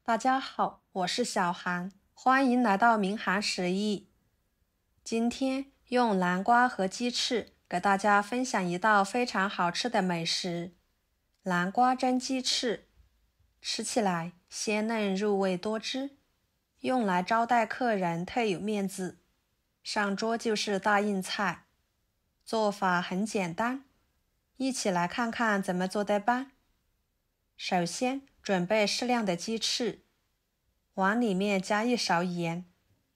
大家好，我是小韩，欢迎来到明涵食艺。今天用南瓜和鸡翅给大家分享一道非常好吃的美食——南瓜蒸鸡翅。吃起来鲜嫩入味多汁，用来招待客人特有面子，上桌就是大硬菜。做法很简单，一起来看看怎么做的吧。首先准备适量的鸡翅，碗里面加1勺盐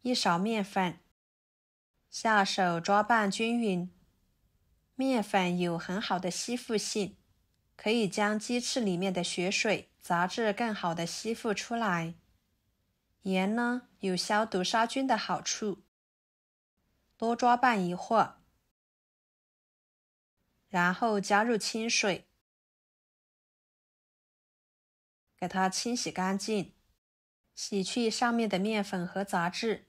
，1勺面粉，下手抓拌均匀。面粉有很好的吸附性，可以将鸡翅里面的血水杂质更好的吸附出来。盐呢，有消毒杀菌的好处。多抓拌一会儿，然后加入清水，给它清洗干净，洗去上面的面粉和杂质。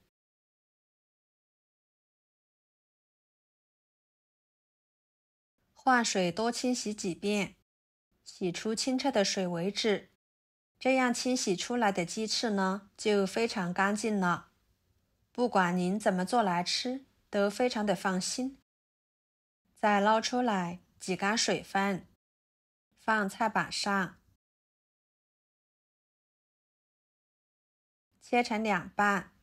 换水多清洗几遍，洗出清澈的水为止。这样清洗出来的鸡翅呢，就非常干净了。不管您怎么做来吃，都非常的放心。再捞出来，挤干水分，放菜板上，切成2半。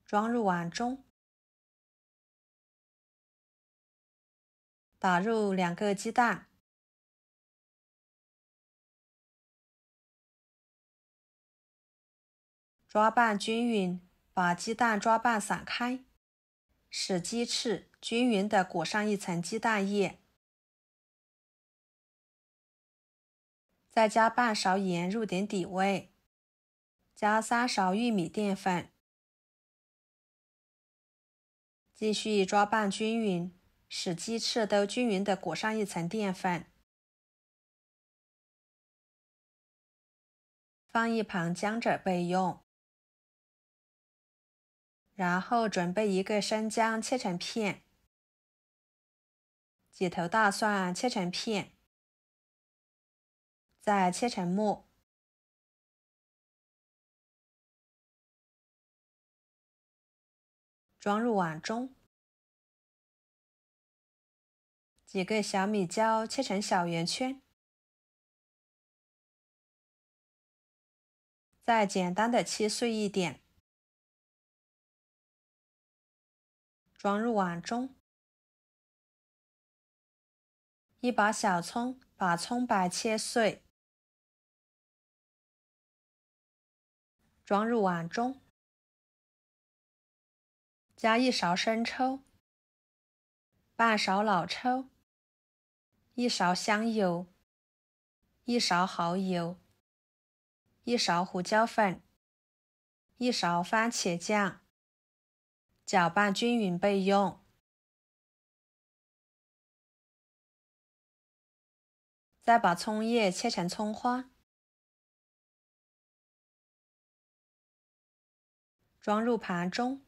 装入碗中，打入2个鸡蛋，抓拌均匀，把鸡蛋抓拌散开，使鸡翅均匀地裹上一层鸡蛋液，再加半勺盐入点底味，加3勺玉米淀粉，继续抓拌均匀，使鸡翅都均匀地裹上一层淀粉。放一旁姜汁备用。然后准备1个生姜切成片，几头大蒜切成片，再切成末。装入碗中。几个小米椒切成小圆圈，再简单的切碎一点，装入碗中。一把小葱，把葱白切碎，装入碗中。加1勺生抽，半勺老抽，1勺香油，1勺蚝油，1勺胡椒粉，1勺番茄酱，搅拌均匀备用。再把葱叶切成葱花，装入盘中。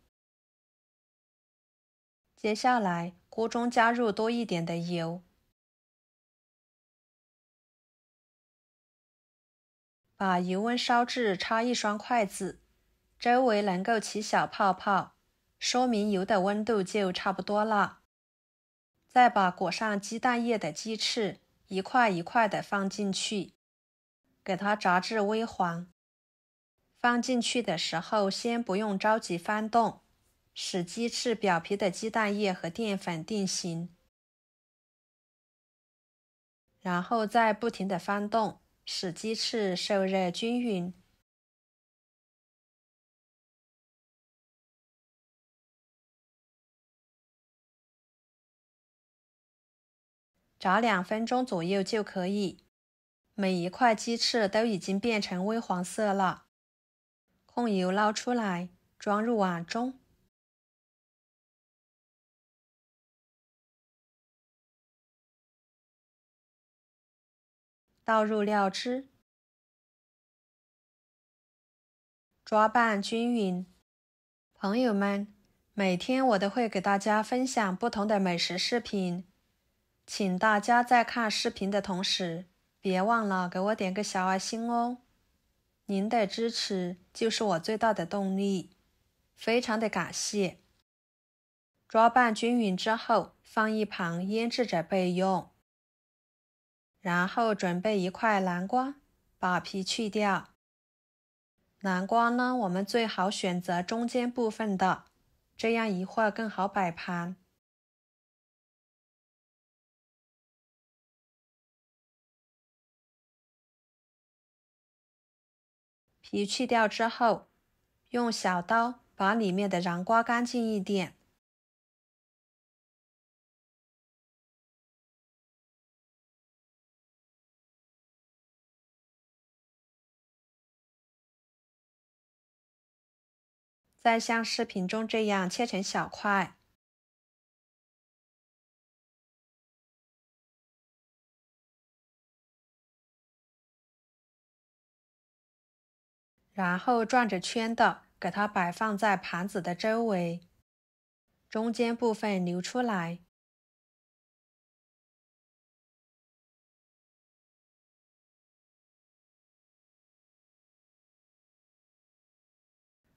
接下来，锅中加入多一点的油，把油温烧至插1双筷子，周围能够起小泡泡，说明油的温度就差不多了。再把裹上鸡蛋液的鸡翅一块一块的放进去，给它炸至微黄。放进去的时候，先不用着急翻动，使鸡翅表皮的鸡蛋液和淀粉定型。然后再不停地翻动，使鸡翅受热均匀。炸2分钟左右就可以。每一块鸡翅都已经变成微黄色了。控油捞出来，装入碗中。倒入料汁，抓拌均匀，朋友们，每天我都会给大家分享不同的美食视频，请大家在看视频的同时，别忘了给我点个小爱心哦。您的支持就是我最大的动力，非常的感谢。抓拌均匀之后，放一旁腌制着备用。然后准备一块南瓜，把皮去掉。南瓜呢，我们最好选择中间部分的，这样一会儿更好摆盘。皮去掉之后，用小刀把里面的瓤刮干净一点。再像视频中这样切成小块。然后转着圈的给它摆放在盘子的周围，中间部分留出来。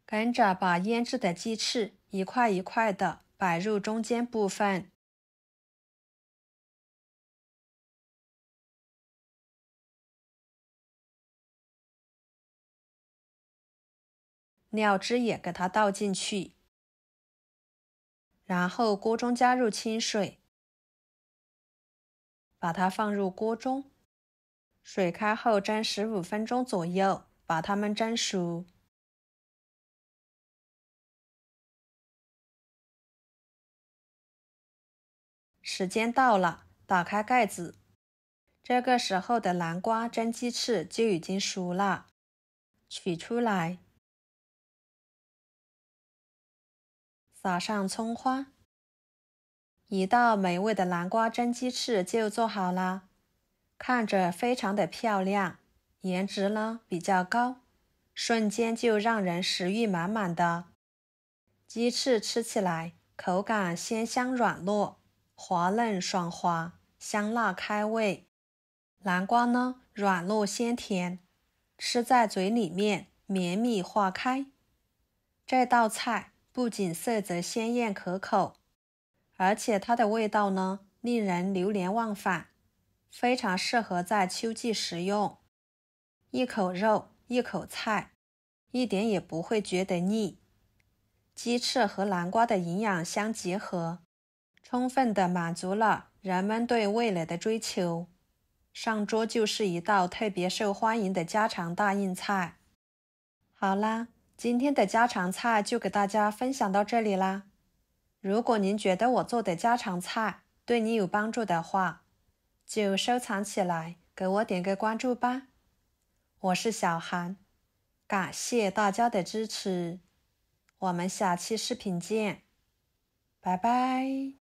跟着把腌制的鸡翅一块一块的摆入中间部分。料汁也给它倒进去，然后锅中加入清水，把它放入锅中，水开后蒸15分钟左右，把它们蒸熟。时间到了，打开盖子，这个时候的南瓜蒸鸡翅就已经熟了，取出来，撒上葱花，一道美味的南瓜蒸鸡翅就做好了，看着非常的漂亮，颜值呢比较高，瞬间就让人食欲满满的。鸡翅吃起来口感鲜香软糯，滑嫩爽滑，香辣开胃。南瓜呢软糯鲜甜，吃在嘴里面绵密化开。这道菜不仅色泽鲜艳可口，而且它的味道呢令人流连忘返，非常适合在秋季食用。一口肉，一口菜，一点也不会觉得腻。鸡翅和南瓜的营养相结合，充分地满足了人们对味蕾的追求，上桌就是一道特别受欢迎的家常大硬菜。好啦，今天的家常菜就给大家分享到这里啦。如果您觉得我做的家常菜对你有帮助的话，就收藏起来，给我点个关注吧。我是小韩，感谢大家的支持。我们下期视频见，拜拜。